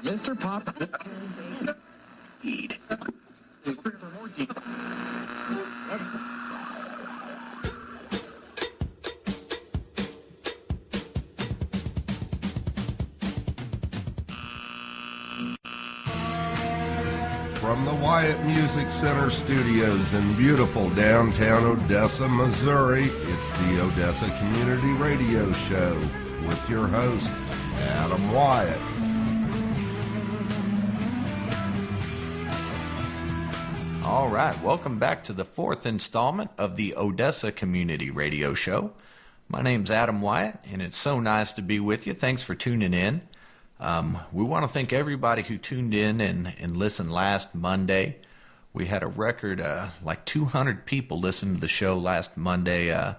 Mr. Pop. Eat. From the Wyatt Music Center studios in beautiful downtown Odessa, Missouri, it's the Odessa Community Radio Show with your host, Adam Wyatt. All right, welcome back to the fourth installment of the Odessa Community Radio Show. My name's Adam Wyatt, and it's so nice to be with you. Thanks for tuning in. We want to thank everybody who tuned in and listened last Monday. We had a record, like 200 people listen to the show last Monday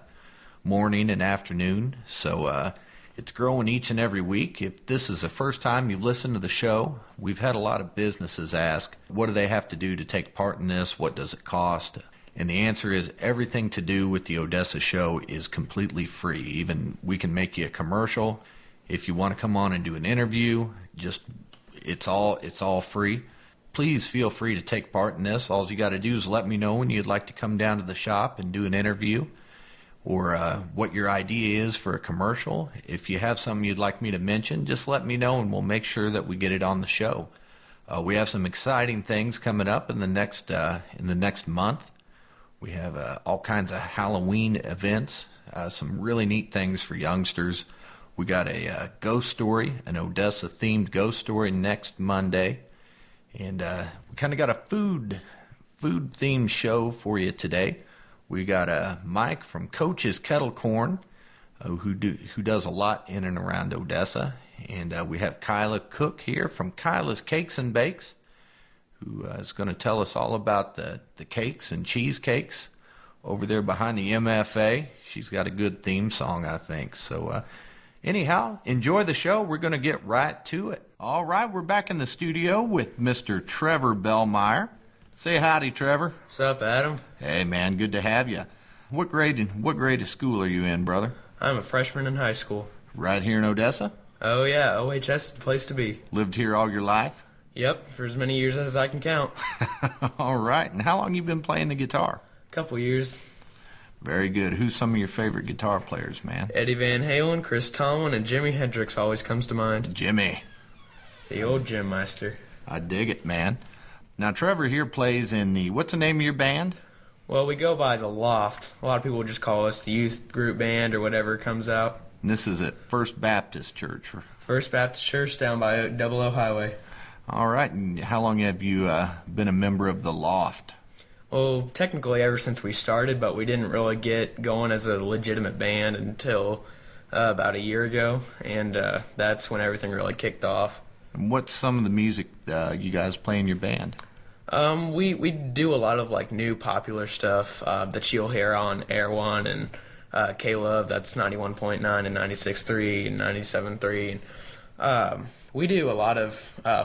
morning and afternoon. So it's growing each and every week. If this is the first time you've listened to the show, we've had a lot of businesses ask, what do they have to do to take part in this? What does it cost? And the answer is everything to do with the Odessa show is completely free. Even we can make you a commercial. If you want to come on and do an interview, it's all free. Please feel free to take part in this. All you got to do is let me know when you'd like to come down to the shop and do an interview, or what your idea is for a commercial. If you have something you'd like me to mention, just let me know and we'll make sure that we get it on the show. We have some exciting things coming up in the next month. We have all kinds of Halloween events, some really neat things for youngsters. We got a ghost story, an Odessa-themed ghost story next Monday. And we kind of got a food-themed show for you today. We got Mike from Coach's Kettle Corn, who does a lot in and around Odessa. And we have Kyla Cook here from Kyla's Cakes and Bakes, who is going to tell us all about the cakes and cheesecakes over there behind the MFA. She's got a good theme song, I think. So anyhow, enjoy the show. We're going to get right to it. All right, we're back in the studio with Mr. Trevor Bellmeyer. Say howdy, Trevor. What's up, Adam? Hey, man, good to have you. What grade of school are you in, brother? I'm a freshman in high school. Right here in Odessa? Oh, yeah, OHS is the place to be. Lived here all your life? Yep, for as many years as I can count. All right, and how long you been playing the guitar? Couple years. Very good. Who's some of your favorite guitar players, man? Eddie Van Halen, Chris Tomlin, and Jimi Hendrix always comes to mind. Jimmy. The old Jim Meister. I dig it, man. Now, Trevor here plays in what's the name of your band? Well, we go by The Loft. A lot of people would just call us the youth group band or whatever comes out. And this is at First Baptist Church. First Baptist Church down by Double O Highway. All right, and how long have you been a member of The Loft? Well, technically ever since we started, but we didn't really get going as a legitimate band until about a year ago, and that's when everything really kicked off. And what's some of the music you guys play in your band? We do a lot of like new popular stuff that you'll hear on Air One and K-Love, that's 91.9 and 96.3 and 97.3. And we do a lot of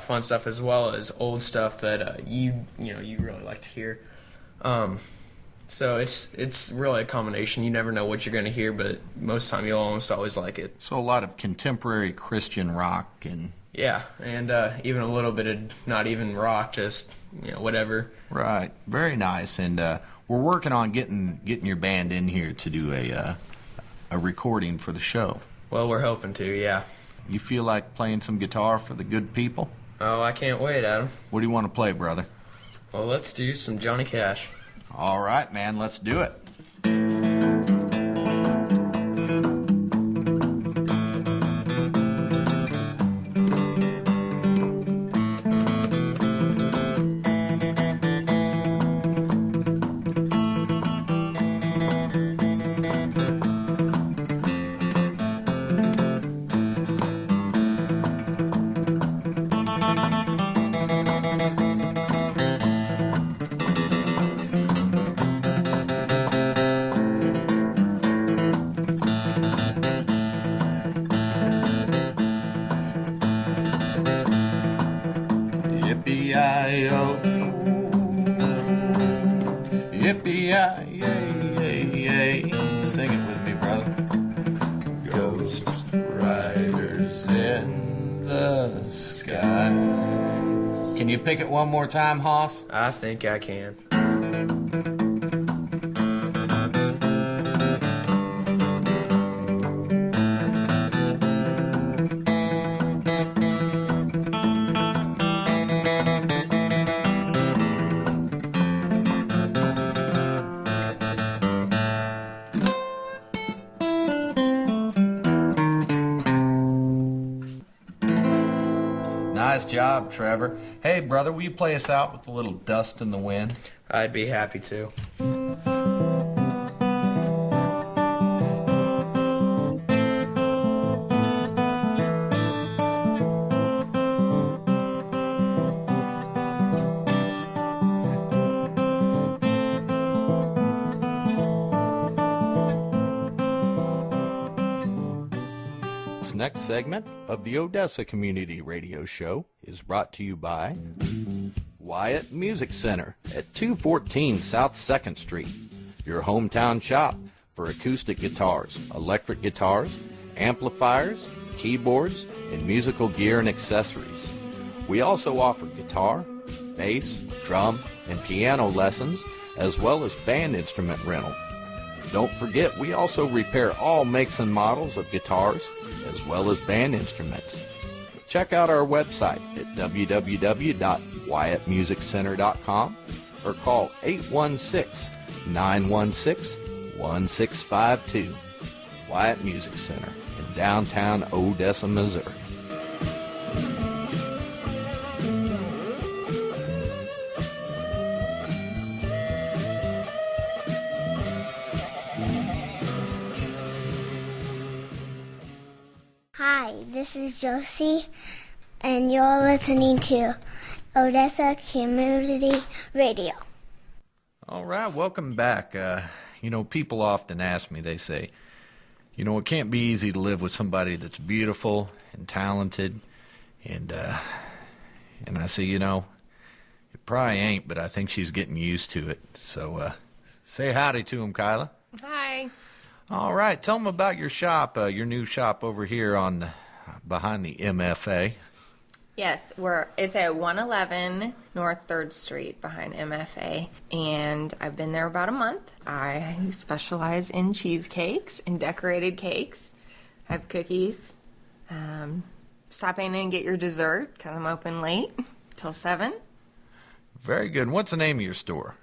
fun stuff as well as old stuff that you really like to hear. So it's really a combination. You never know what you're going to hear, but most of the time you'll almost always like it. So a lot of contemporary Christian rock and... Yeah, and even a little bit of not even rock, just, whatever. Right, very nice. And we're working on getting your band in here to do a recording for the show. Well, we're hoping to, yeah. You feel like playing some guitar for the good people? Oh, I can't wait, Adam. What do you want to play, brother? Well, let's do some Johnny Cash. All right, man, let's do it. riders in the sky. Can you pick it one more time, Hoss? I think I can. Nice job, Trevor. Hey, brother, will you play us out with a little Dust in the Wind? I'd be happy to. This next segment of the Odessa Community Radio Show is brought to you by Wyatt Music Center at 214 South 2nd Street, your hometown shop for acoustic guitars, electric guitars, amplifiers, keyboards, and musical gear and accessories. We also offer guitar, bass, drum, and piano lessons, as well as band instrument rental. Don't forget, we also repair all makes and models of guitars, as well as band instruments. Check out our website at www.wyattmusiccenter.com or call 816-916-1652. Wyatt Music Center in downtown Odessa, Missouri. Hi, this is Josie, and you're listening to Odessa Community Radio. All right, welcome back. People often ask me, they say, it can't be easy to live with somebody that's beautiful and talented. And I say, it probably ain't, but I think she's getting used to it. So say howdy to him, Kyla. Hi. All right, tell them about your shop, your new shop over here behind the MFA. Yes, it's at 111 North 3rd Street behind MFA, and I've been there about a month. I specialize in cheesecakes and decorated cakes. I have cookies. Stop in and get your dessert because I'm open late till 7. Very good. What's the name of your store?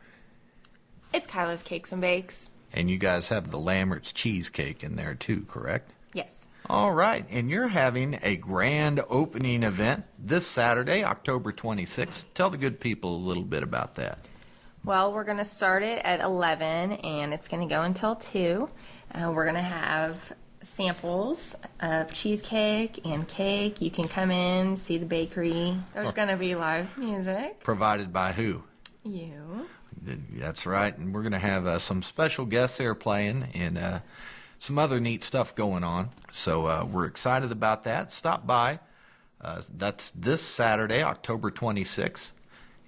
It's Kyla's Cakes and Bakes. And you guys have the Lambert's cheesecake in there too, correct? Yes. All right, and you're having a grand opening event this Saturday, October 26th. Tell the good people a little bit about that. Well, we're going to start it at 11, and it's going to go until 2. We're going to have samples of cheesecake and cake. You can come in, see the bakery. There's going to be live music. Provided by who? You. That's right, and we're going to have some special guests there playing and some other neat stuff going on. So we're excited about that. Stop by. That's this Saturday, October 26th,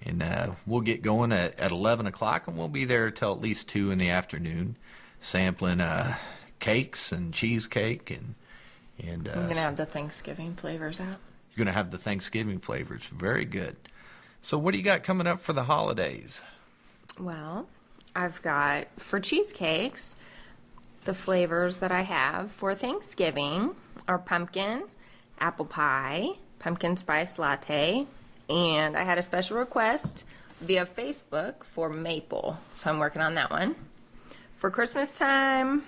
and we'll get going at 11 o'clock, and we'll be there till at least 2 in the afternoon, sampling cakes and cheesecake. And we're going to have the Thanksgiving flavors out. You're going to have the Thanksgiving flavors. Very good. So what do you got coming up for the holidays? Well, I've got, for cheesecakes, the flavors that I have for Thanksgiving are pumpkin, apple pie, pumpkin spice latte, and I had a special request via Facebook for maple, so I'm working on that one. For Christmas time,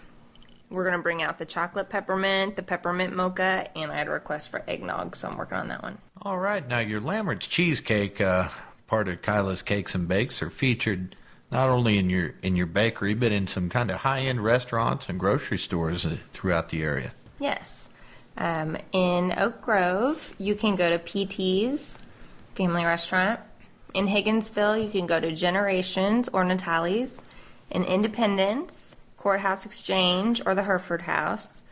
we're going to bring out the chocolate peppermint, the peppermint mocha, and I had a request for eggnog, so I'm working on that one. All right. Now, your Lambert's cheesecake, part of Kyla's Cakes and Bakes, are featured not only in your bakery, but in some kind of high-end restaurants and grocery stores throughout the area. Yes. In Oak Grove, you can go to PT's Family Restaurant. In Higginsville, you can go to Generations or Natalie's. In Independence, Courthouse Exchange, or the Hereford House.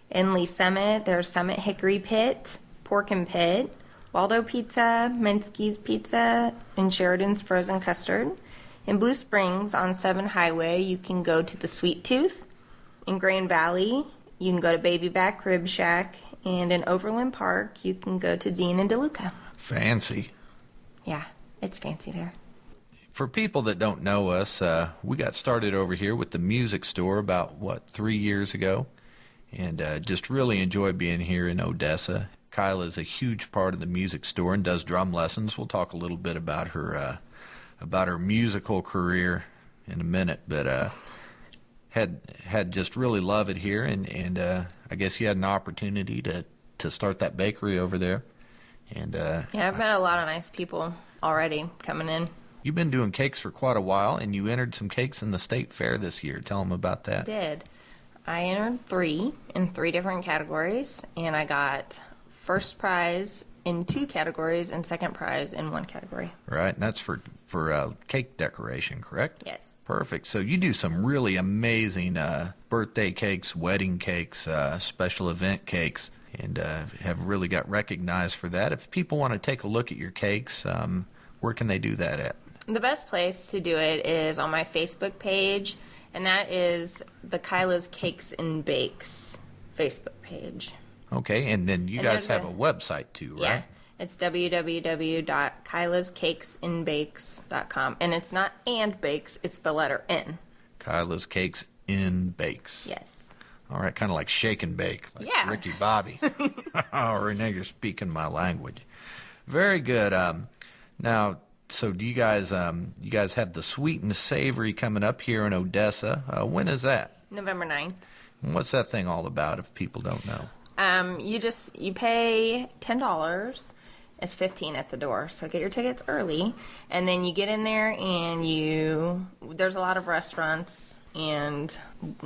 In Lee Summit, there's Summit Hickory Pit, Pork and Pit, Waldo Pizza, Minsky's Pizza, and Sheridan's Frozen Custard. In Blue Springs on 7 Highway, you can go to the Sweet Tooth. In Grand Valley, you can go to Baby Back Rib Shack, and in Overland Park, you can go to Dean and DeLuca. Fancy. Yeah, it's fancy there. For people that don't know us, we got started over here with the music store about, 3 years ago, and just really enjoy being here in Odessa. Kyla is a huge part of the music store and does drum lessons. We'll talk a little bit about her musical career in a minute, but had just really love it here, and I guess you had an opportunity to start that bakery over there. And Yeah, I've met a lot of nice people already coming in. You've been doing cakes for quite a while, and you entered some cakes in the state fair this year. Tell them about that. I did. I entered 3 in 3 different categories, and I got first prize in 2 categories and second prize in 1 category. Right, and that's for cake decoration, correct? Yes. Perfect. So you do some really amazing birthday cakes, wedding cakes, special event cakes, and have really got recognized for that. If people want to take a look at your cakes, where can they do that at? The best place to do it is on my Facebook page, and that is the Kyla's Cakes and Bakes Facebook page. Okay, and then you guys have a website too, right? Yeah, it's www.kylascakesandbakes.com, and it's not and bakes, it's the letter N. Kyla's Cakes in Bakes. Yes. All right, kind of like shake and bake, like Yeah. Ricky Bobby. Oh, now you're speaking my language. Very good. Now, so do you guys have the sweet and savory coming up here in Odessa? When is that? November 9th. And what's that thing all about if people don't know? You pay $10. It's $15 at the door, so get your tickets early, and then you get in there and there's a lot of restaurants, and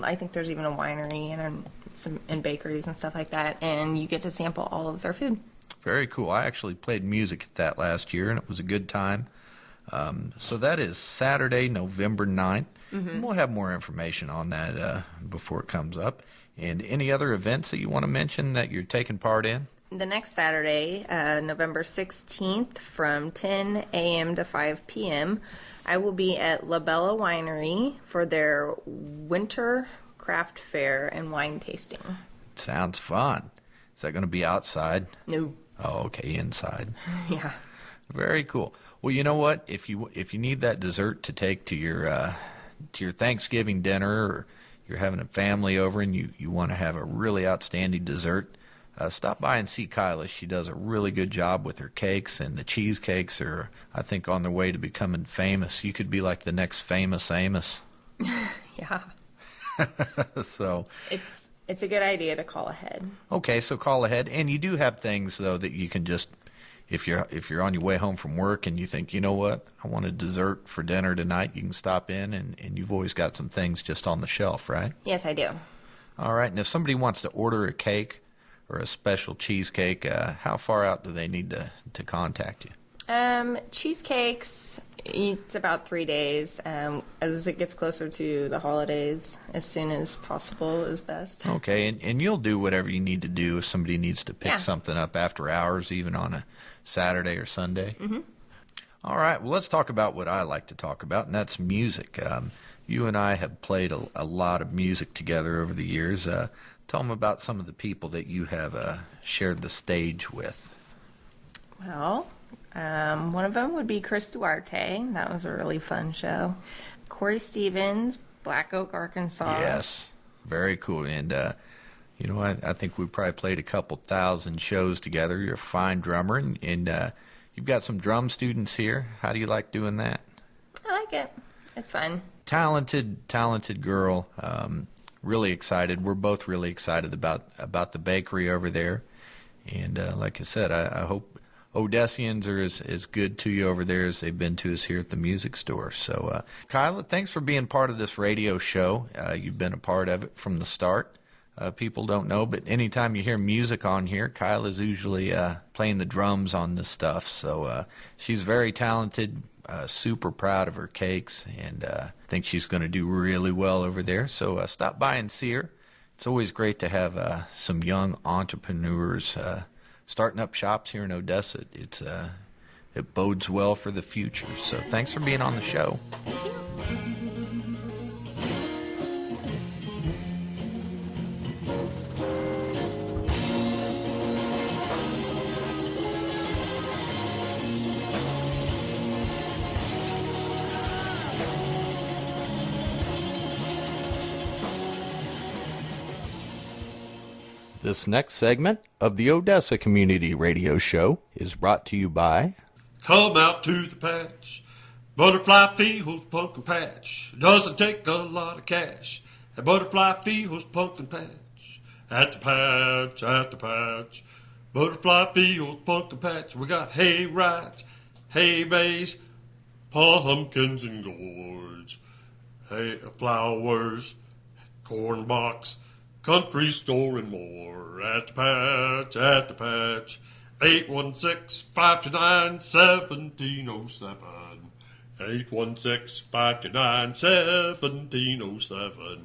I think there's even a winery and bakeries and stuff like that, and you get to sample all of their food. Very cool. I actually played music at that last year, and it was a good time. So that is Saturday, November 9th. Mm-hmm. And we'll have more information on that before it comes up. And any other events that you want to mention that you're taking part in? The next Saturday, November 16th, from 10 a.m. to 5 p.m., I will be at La Bella Winery for their winter craft fair and wine tasting. Sounds fun. Is that going to be outside? No. Oh, okay, inside. Yeah. Very cool. Well, you know what? If you need that dessert to take to your Thanksgiving dinner, or you're having a family over and you want to have a really outstanding dessert, stop by and see Kyla. She does a really good job with her cakes, and the cheesecakes are, I think, on their way to becoming famous. You could be like the next famous Amos. Yeah. So it's a good idea to call ahead. Okay, so call ahead, and you do have things though that you can just, if you're on your way home from work and you think, you know what, I want a dessert for dinner tonight, you can stop in, and you've always got some things just on the shelf, right? Yes, I do. All right, and if somebody wants to order a cake or a special cheesecake, how far out do they need to contact you? Cheesecakes, it's about 3 days. As it gets closer to the holidays, as soon as possible is best. Okay, and you'll do whatever you need to do if somebody needs to pick Yeah. something up after hours, even on a Saturday or Sunday. Mm-hmm. All right, well, let's talk about what I like to talk about, and that's music. You and I have played a lot of music together over the years. Tell them about some of the people that you have shared the stage with. Well, one of them would be Chris Duarte. That was a really fun show. Corey Stevens, Black Oak, Arkansas. Yes, very cool. And, I think we probably played a couple thousand shows together. You're a fine drummer, and you've got some drum students here. How do you like doing that? I like it. It's fun. Talented girl. Really excited. We're both really excited about the bakery over there. And like I said, I hope Odessians are as good to you over there as they've been to us here at the music store. So, Kyla, thanks for being part of this radio show. You've been a part of it from the start. People don't know, but anytime you hear music on here, Kyla's usually playing the drums on this stuff. So she's very talented, super proud of her cakes, and think she's going to do really well over there. So stop by and see her. It's always great to have some young entrepreneurs starting up shops here in Odessa. It bodes well for the future. So thanks for being on the show. Thank you. This next segment of the Odessa Community Radio Show is brought to you by... Come out to the patch, Butterfly Fields Pumpkin Patch. Doesn't take a lot of cash at Butterfly Fields Pumpkin Patch. At the patch, Butterfly Fields Pumpkin Patch. We got hay rides, hay bays, pumpkins and gourds, hay flowers, corn box, country store and more. At the patch, 816-529-1707. 816-529-1707.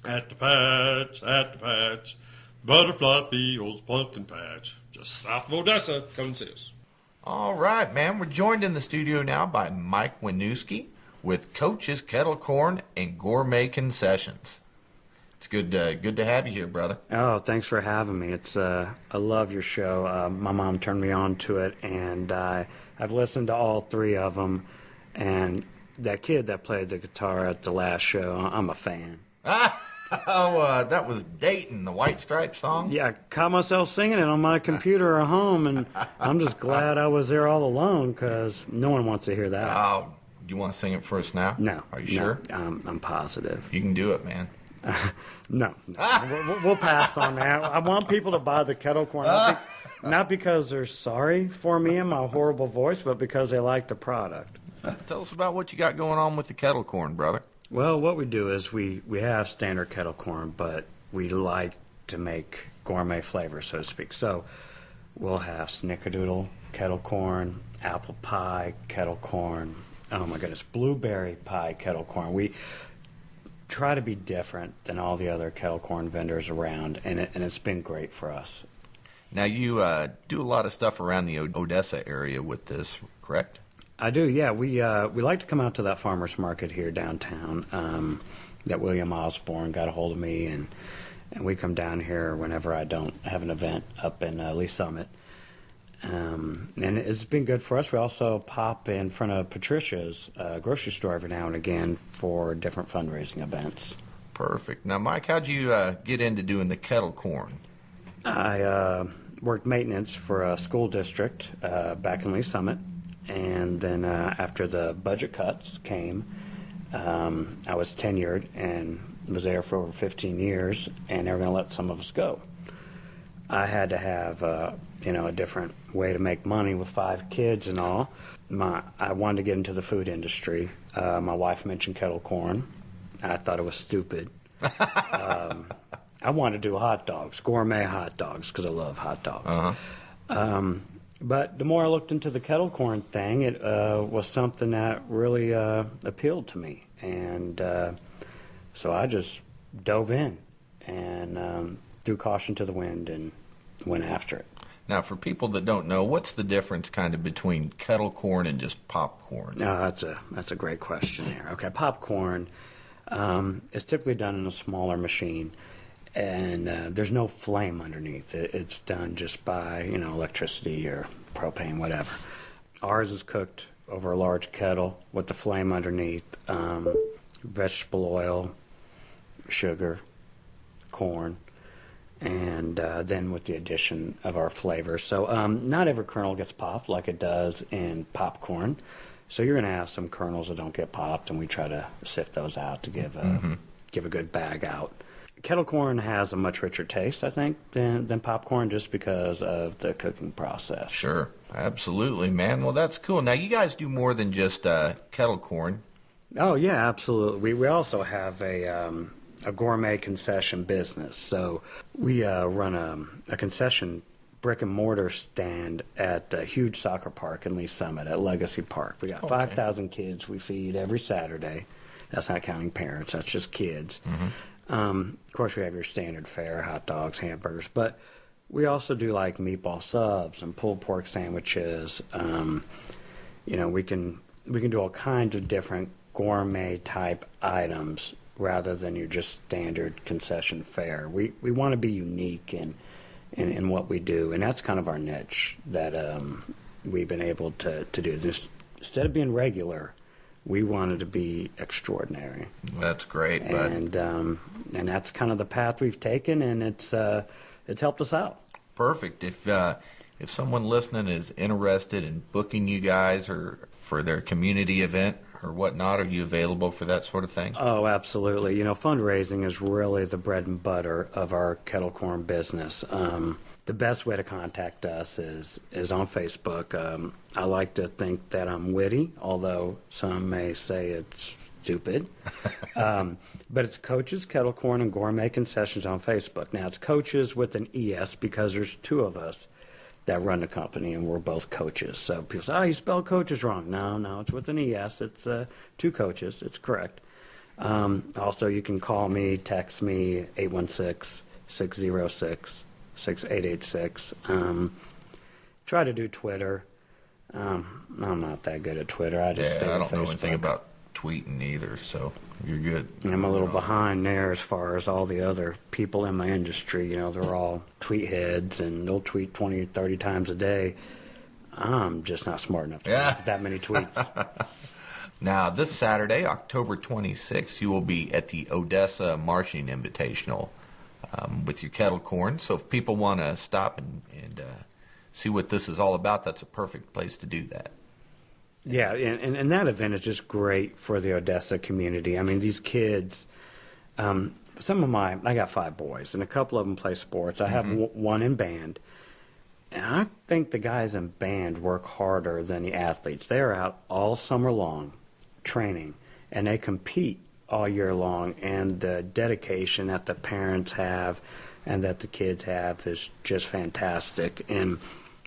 At the patch, Butterfly Fields Pumpkin Patch, just south of Odessa. Come and see us. All right, man. We're joined in the studio now by Mike Winooski with Coach's Kettle Corn and Gourmet Concessions. It's good to have you here, brother. Oh, thanks for having me. It's I love your show. My mom turned me on to it, and I've listened to all three of them. And that kid that played the guitar at the last show, I'm a fan. That was Dayton, the White Stripes song? Yeah, I caught myself singing it on my computer at home, and I'm just glad I was there all alone because no one wants to hear that. Oh, you want to sing it for us now? No. Are you sure? I'm positive. You can do it, man. No. We'll pass on that. I want people to buy the kettle corn, not because they're sorry for me and my horrible voice, but because they like the product. Tell us about what you got going on with the kettle corn, brother. Well, what we do is we have standard kettle corn, but we like to make gourmet flavor, so to speak. So we'll have snickerdoodle kettle corn, apple pie kettle corn, oh my goodness, blueberry pie kettle corn. We try to be different than all the other kettle corn vendors around, and it's been great for us. Now, you do a lot of stuff around the Odessa area with this, correct? I do, yeah. We like to come out to that farmer's market here downtown. That William Osborne got a hold of me, and we come down here whenever I don't have an event up in Lee Summit. And it's been good for us. We also pop in front of Patricia's grocery store every now and again for different fundraising events. Perfect. Now, Mike, how'd you get into doing the kettle corn? I worked maintenance for a school district back in Lee Summit. And then after the budget cuts came, I was tenured and was there for over 15 years, and they were going to let some of us go. I had to have a different way to make money with 5 kids and all. I wanted to get into the food industry. My wife mentioned kettle corn. I thought it was stupid. I wanted to do hot dogs, gourmet hot dogs, because I love hot dogs. Uh-huh. But the more I looked into the kettle corn thing, it was something that really appealed to me. And so I just dove in and threw caution to the wind and went after it. Now, for people that don't know, what's the difference kind of between kettle corn and just popcorn? That's a great question there. Okay, popcorn is typically done in a smaller machine. And there's no flame underneath it. It's done just by, electricity or propane, whatever. Ours is cooked over a large kettle with the flame underneath, vegetable oil, sugar, corn, and then with the addition of our flavor. So not every kernel gets popped like it does in popcorn. So you're going to have some kernels that don't get popped, and we try to sift those out to give a good bag out. Kettle corn has a much richer taste, I think, than popcorn just because of the cooking process. Sure. Absolutely, man. Well, that's cool. Now, you guys do more than just kettle corn. Oh, yeah, absolutely. We also have a gourmet concession business. So we run a concession brick-and-mortar stand at a huge soccer park in Lee Summit at Legacy Park. We got 5,000 kids we feed every Saturday. That's not counting parents. That's just kids. Mm-hmm. Of course, we have your standard fare, hot dogs, hamburgers, but we also do like meatball subs and pulled pork sandwiches. We can do all kinds of different gourmet type items rather than your just standard concession fare. We want to be unique in what we do, and that's kind of our niche that we've been able to do. This, instead of being regular, we wanted to be extraordinary. That's great, bud. And that's kind of the path we've taken, and it's it's helped us out. Perfect. If someone listening is interested in booking you guys or for their community event or whatnot, are you available for that sort of thing? Oh, absolutely. Fundraising is really the bread and butter of our kettle corn business. The best way to contact us is on Facebook. I like to think that I'm witty, although some may say it's stupid. But it's Coaches Kettle Corn and Gourmet Concessions on Facebook. Now, it's Coaches with an ES because there's two of us that run the company, and we're both coaches. So people say, oh, you spelled coaches wrong. No, it's with an ES. It's two coaches. It's correct. Also, you can call me, text me, 816-606-6886. Try to do Twitter. I'm not that good at Twitter. I just stay I with don't know Facebook. anything about tweeting either, so you're good. I'm a little behind there as far as all the other people in my industry. They're all tweet heads, and they'll tweet 20, 30 times a day. I'm just not smart enough to make that many tweets. Now, this Saturday, October 26th, you will be at the Odessa Marching Invitational with your kettle corn. So if people want to stop and see what this is all about, that's a perfect place to do that. Yeah, and that event is just great for the Odessa community. I mean, these kids, I got 5 boys, and a couple of them play sports. I have one in band, and I think the guys in band work harder than the athletes. They are out all summer long training, and they compete all year long, and the dedication that the parents have and that the kids have is just fantastic. And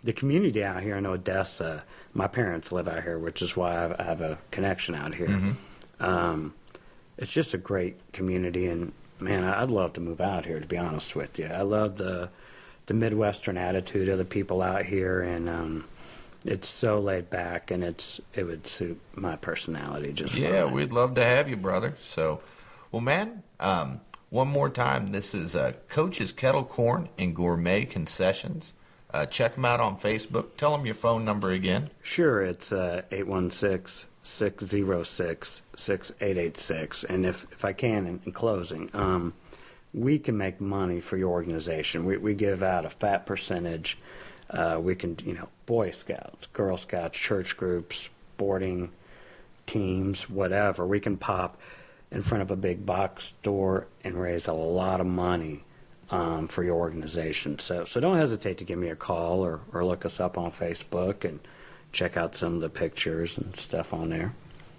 the community out here in Odessa, my parents live out here, which is why I have a connection out here. It's just a great community, and man, I'd love to move out here, to be honest with you. I love the Midwestern attitude of the people out here, and it's so laid back, and it would suit my personality just fine. Yeah, we'd love to have you, brother. So, well, man, one more time, this is Coach's Kettle Corn and Gourmet Concessions. Check them out on Facebook. Tell them your phone number again. Sure, it's 816-606-6886. And if I can, in closing, we can make money for your organization. We give out a fat percentage. We can, Boy Scouts, Girl Scouts, church groups, sporting teams, whatever. We can pop in front of a big box store and raise a lot of money for your organization. So don't hesitate to give me a call or look us up on Facebook and check out some of the pictures and stuff on there.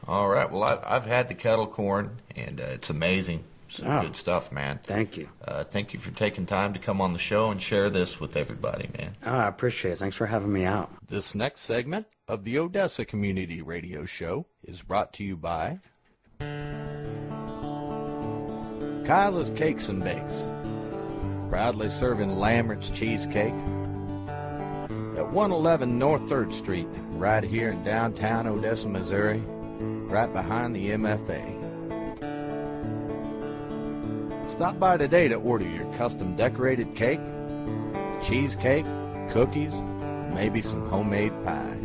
All right. Well, I've had the kettle corn, and it's amazing. Some good stuff, man. Thank you. Thank you for taking time to come on the show and share this with everybody, man. I appreciate it. Thanks for having me out. This next segment of the Odessa Community Radio Show is brought to you by Kyla's Cakes and Bakes, proudly serving Lambert's Cheesecake at 111 North 3rd Street, right here in downtown Odessa, Missouri, right behind the MFA. Stop by today to order your custom decorated cake, cheesecake, cookies, maybe some homemade pie.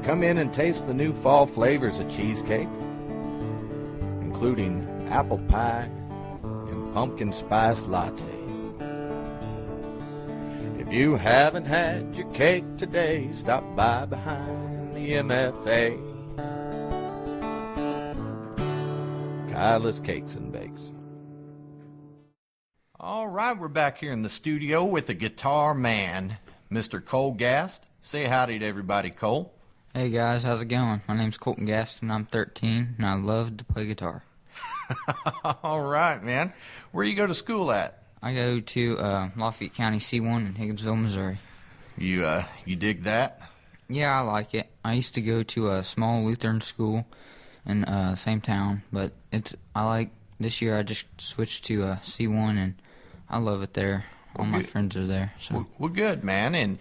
Come in and taste the new fall flavors of cheesecake, including apple pie and pumpkin spice latte. If you haven't had your cake today, stop by behind the MFA. Kyla's Cakes and Bakes. All right, we're back here in the studio with the guitar man, Mr. Cole Gast. Say howdy to everybody, Cole. Hey guys, how's it going? My name's Colton Gaston. I'm 13, and I love to play guitar. All right, man. Where you go to school at? I go to Lafayette County C1 in Higginsville, Missouri. You dig that? Yeah, I like it. I used to go to a small Lutheran school in same town, but this year I just switched to C1, and I love it there. All my friends are there. So Well, good, man. And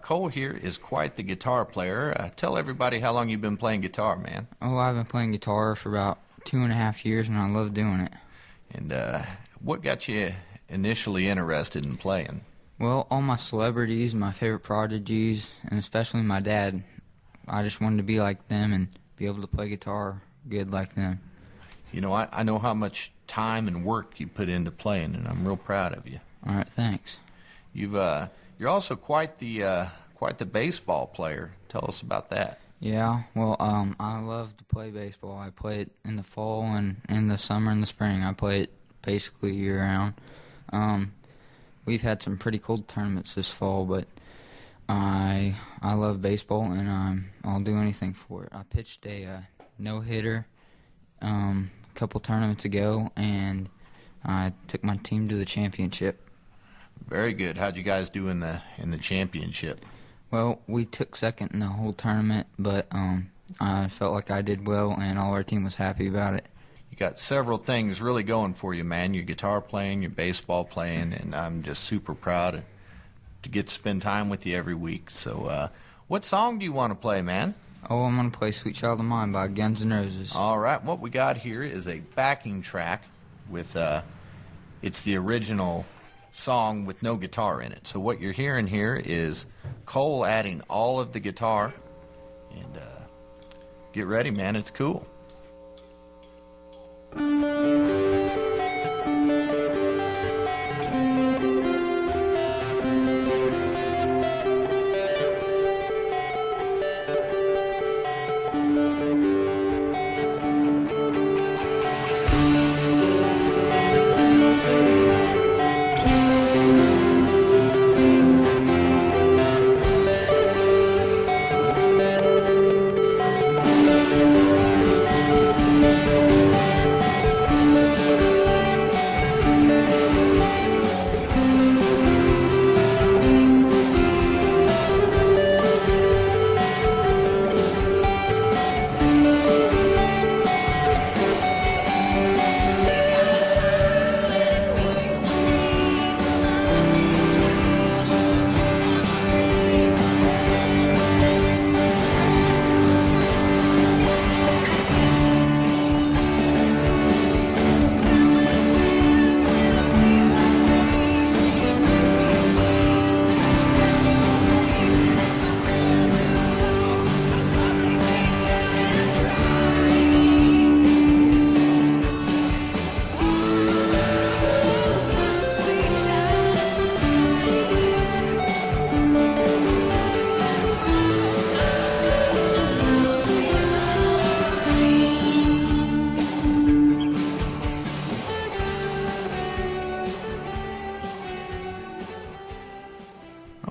Cole here is quite the guitar player. Tell everybody how long you've been playing guitar, man. Oh, I've been playing guitar for about 2.5 years, and I love doing it. And what got you initially interested in playing? Well, all my celebrities, my favorite prodigies, and especially my dad, I just wanted to be like them and be able to play guitar good like them. You know, I know how much time and work you put into playing, and I'm real proud of you. All right, thanks. You're also quite the baseball player. Tell us about that. Yeah, well, I love to play baseball. I play it in the fall and in the summer and the spring. I play it basically year-round. We've had some pretty cold tournaments this fall, but I love baseball, and I'll do anything for it. I pitched a no-hitter a couple tournaments ago, and I took my team to the championship. Very good. How'd you guys do in the championship? Well, we took second in the whole tournament, but I felt like I did well, and all our team was happy about it. You got several things really going for you, man. Your guitar playing, your baseball playing, and I'm just super proud to get to spend time with you every week. So what song do you want to play, man? Oh, I'm going to play Sweet Child of Mine by Guns N' Roses. All right. What we got here is a backing track with it's the original song with no guitar in it. So what you're hearing here is Cole adding all of the guitar. And get ready, man. It's cool.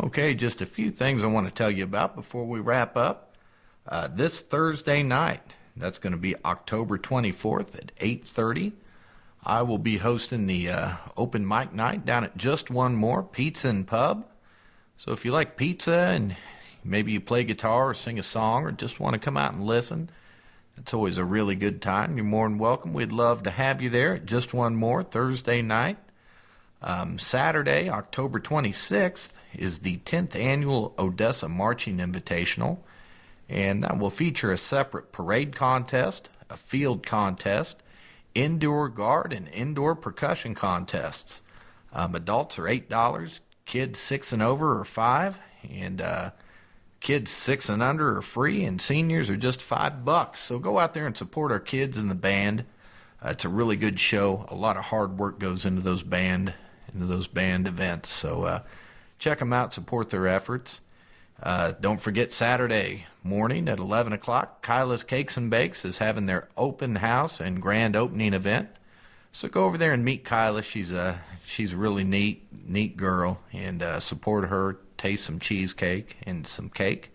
Okay, just a few things I want to tell you about before we wrap up. This Thursday night, that's going to be October 24th at 8:30, I will be hosting the open mic night down at Just One More Pizza and Pub. So if you like pizza and maybe you play guitar or sing a song or just want to come out and listen, it's always a really good time. You're more than welcome. We'd love to have you there at Just One More Thursday night. Saturday, October 26th, is the 10th annual Odessa Marching Invitational, and that will feature a separate parade contest, a field contest, indoor guard, and indoor percussion contests. Adults are $8, kids 6 and over are $5, and kids 6 and under are free, and seniors are just $5. So go out there and support our kids in the band. It's a really good show. A lot of hard work goes into those band events. So check them out, support their efforts. Don't forget Saturday morning at 11 o'clock, Kyla's Cakes and Bakes is having their open house and grand opening event. So go over there and meet Kyla. She's a really neat girl, and support her, taste some cheesecake and some cake.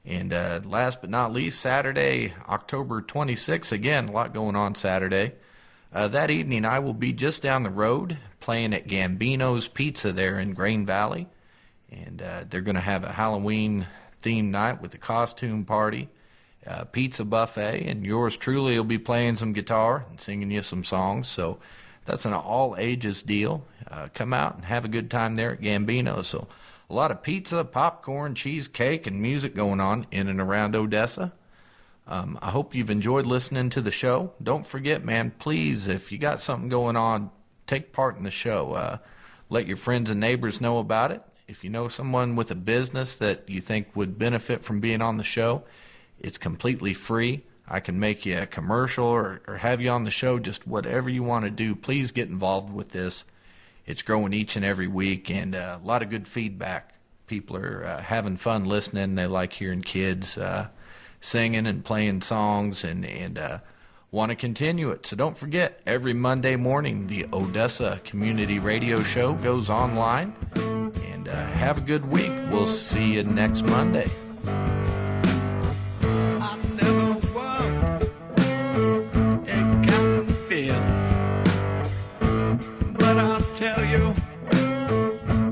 And last but not least, Saturday, October 26th, again, a lot going on Saturday. That evening, I will be just down the road playing at Gambino's Pizza there in Grain Valley. And they're going to have a Halloween-themed night with a costume party, pizza buffet, and yours truly will be playing some guitar and singing you some songs. So that's an all-ages deal. Come out and have a good time there at Gambino. So a lot of pizza, popcorn, cheesecake, and music going on in and around Odessa. I hope you've enjoyed listening to the show. Don't forget, man, please, if you got something going on, take part in the show. Let your friends and neighbors know about it. If you know someone with a business that you think would benefit from being on the show, it's completely free. I can make you a commercial or have you on the show, just whatever you want to do, please get involved with this. It's growing each and every week, and a lot of good feedback. People are having fun listening. They like hearing kids singing and playing songs, and want to continue it. So don't forget, every Monday morning, the Odessa Community Radio Show goes online. And have a good week. We'll see you next Monday. I never worked in cotton field, but I'll tell you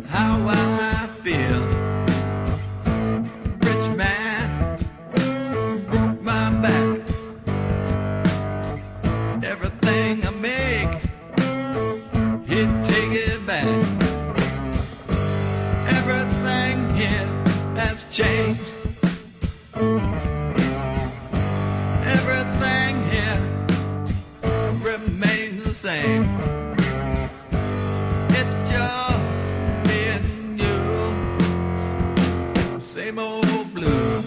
how I feel. Rich man broke my back. Everything I make, he'd take it back. Everything here has changed. Everything here remains the same. It's just me and you, same old blues.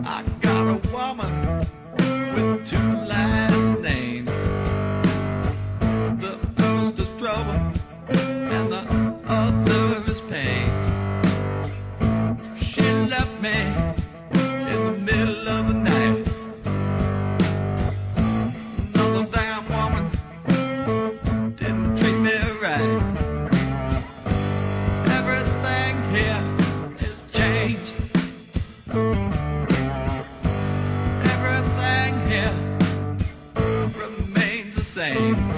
I got a woman with two last names. The first is trouble and the other is pain. She left me in the middle of the night. Another damn woman didn't treat me right. Everything here is changed. Everything here remains the same.